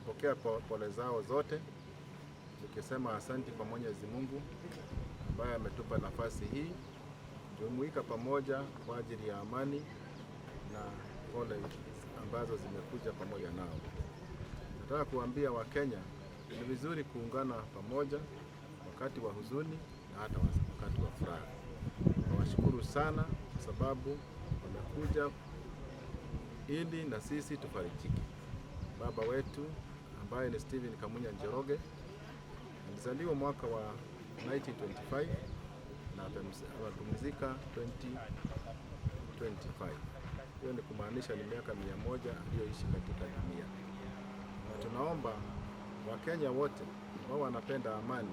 napokea pole zao zote, nikisema asante kwa Mwenyezi Mungu ambaye ametupa nafasi hii jumuika pamoja kwa ajili ya amani na pole ambazo zimekuja pamoja nao. Nataka kuambia Wakenya ni vizuri kuungana pamoja wakati wa huzuni na hata wakati wa furaha. Nawashukuru sana kwa sababu wamekuja ili na sisi tufarijike. Baba wetu ambaye ni Stephen Kamunya Njoroge alizaliwa mwaka wa 1925 na amepumzika 2025. Hiyo ni kumaanisha ni miaka 100 aliyoishi katika dunia. Na tunaomba Wakenya wote ambao wanapenda amani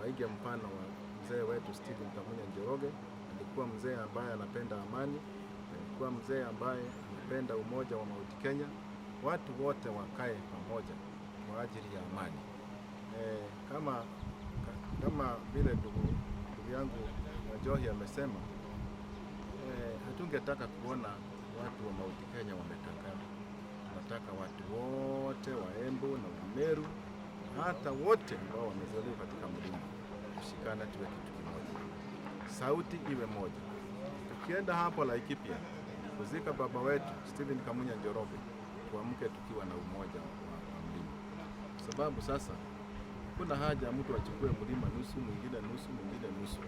waige mfano wa mzee wetu Stephen Kamunya Njoroge. Alikuwa mzee ambaye anapenda amani, alikuwa mzee ambaye anapenda umoja wa Mount Kenya. Watu wote wakae pamoja kwa ajili ya amani. Kama vile ndugu yangu Wanjohi amesema, hatungetaka kuona watu wa Mount Kenya wametengana. Tunataka watu wote wa Embu na Meru, hata wote ambao wamezaliwa katika mlima, tushikane tuwe kitu kimoja, sauti iwe moja. Tukienda hapo Laikipia kuzika baba wetu Stephen Kamunya Njoroge, tuamke tukiwa na umoja wa mlima, sababu sasa kuna haja mtu achukue mlima nusu, mwingine nusu, mwingine nusu.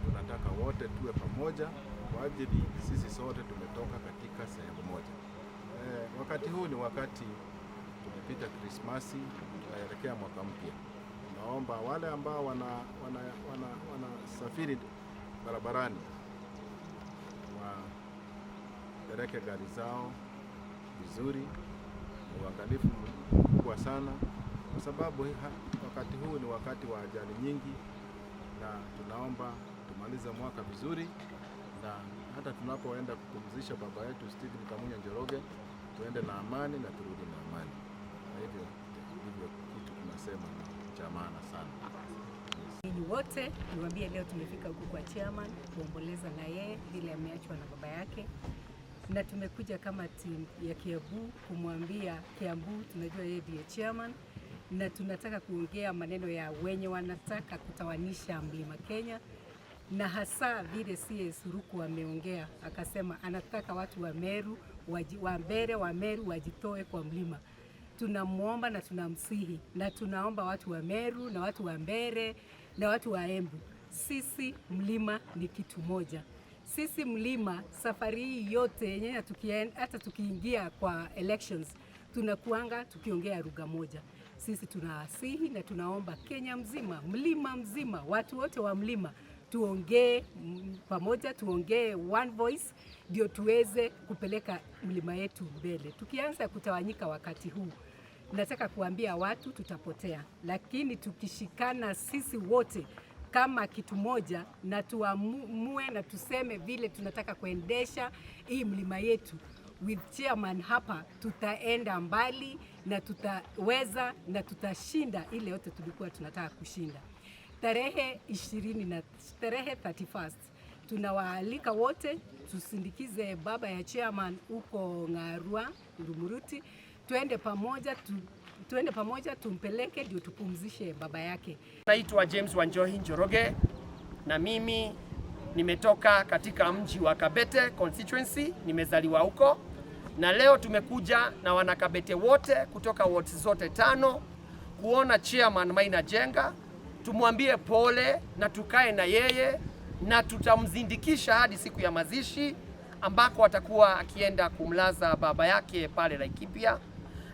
Tunataka wote tuwe pamoja kwa ajili sisi sote tumetoka katika sehemu moja. Wakati huu ni wakati tumepita Krismasi, tunaelekea mwaka mpya. Naomba wale ambao wanasafiri barabarani wapeleke gari zao vizuri, na uangalifu mkubwa sana, kwa sababu wakati huu ni wakati wa ajali nyingi, na tunaomba tumalize mwaka vizuri, na hata tunapoenda kupumzisha baba yetu Stephen Kamunya Njoroge tuende na amani na turudi na amani. Na hivyo kitu tunasema cha maana sana. Ni wote niwaambie, leo tumefika huku kwa chairman kuomboleza na yeye vile ameachwa na baba yake, na tumekuja kama timu ya Kiambu kumwambia Kiambu tunajua yeye ndiye chairman, na tunataka kuongea maneno ya wenye wanataka kutawanisha Mlima Kenya, na hasa vile CS Ruku ameongea akasema anataka watu wa Meru wa Meru wajitoe kwa mlima. Tunamuomba na tunamsihi na tunaomba watu wa Meru na watu wa Mbere na watu wa Embu, sisi mlima ni kitu moja. Sisi mlima safari hii yote yenyewe hata tukiingia kwa elections tunakuanga tukiongea lugha moja. Sisi tunawasihi na tunaomba Kenya mzima, mlima mzima, watu wote wa mlima tuongee pamoja, tuongee one voice, ndio tuweze kupeleka mlima yetu mbele. Tukianza kutawanyika wakati huu, nataka kuambia watu tutapotea, lakini tukishikana sisi wote kama kitu moja na tuamue na tuseme vile tunataka kuendesha hii mlima yetu with chairman hapa, tutaenda mbali na tutaweza na tutashinda ile yote tulikuwa tunataka kushinda. Tarehe 31 tunawaalika wote tusindikize baba ya chairman huko Ngarua Rumuruti, tuende pamoja tumpeleke ndio tupumzishe baba yake. Naitwa James Wanjohi Njoroge na mimi nimetoka katika mji wa Kabete constituency, nimezaliwa huko, na leo tumekuja na wanakabete wote kutoka wards zote 5 kuona chairman Maina Jenga, tumwambie pole na tukae na yeye, na tutamzindikisha hadi siku ya mazishi ambako atakuwa akienda kumlaza baba yake pale Laikipia.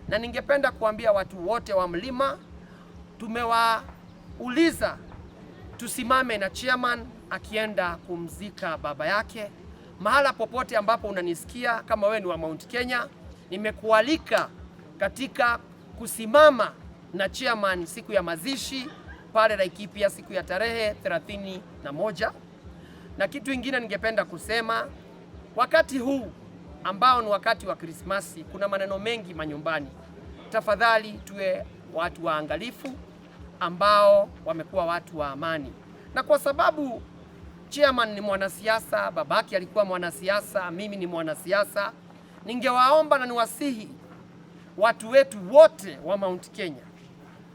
Na ningependa kuambia watu wote wa mlima, tumewauliza tusimame na chairman akienda kumzika baba yake. Mahala popote ambapo unanisikia, kama wewe ni wa Mount Kenya, nimekualika katika kusimama na chairman siku ya mazishi pale Laikipia siku ya tarehe 31. Na kitu kingine ningependa kusema, wakati huu ambao ni wakati wa Krismasi, kuna maneno mengi manyumbani. Tafadhali tuwe watu waangalifu ambao wamekuwa watu wa amani. Na kwa sababu chairman ni mwanasiasa, babaki alikuwa mwanasiasa, mimi ni mwanasiasa, ningewaomba na niwasihi watu wetu wote wa Mount Kenya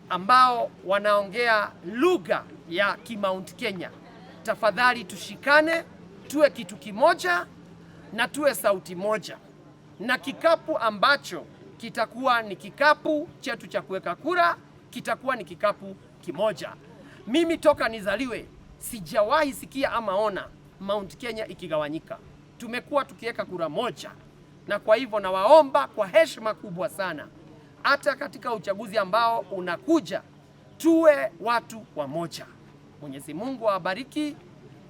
ambao wanaongea lugha ya Mount Kenya, tafadhali tushikane, tuwe kitu kimoja na tuwe sauti moja, na kikapu ambacho kitakuwa ni kikapu chetu cha kuweka kura kitakuwa ni kikapu kimoja. Mimi toka nizaliwe sijawahi sikia ama ona Mount Kenya ikigawanyika. Tumekuwa tukiweka kura moja, na kwa hivyo nawaomba kwa heshima kubwa sana, hata katika uchaguzi ambao unakuja tuwe watu wamoja. Mwenyezi Mungu awabariki,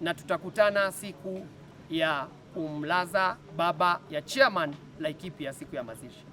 na tutakutana siku ya kumlaza baba ya Chairman Laikipia, siku ya mazishi.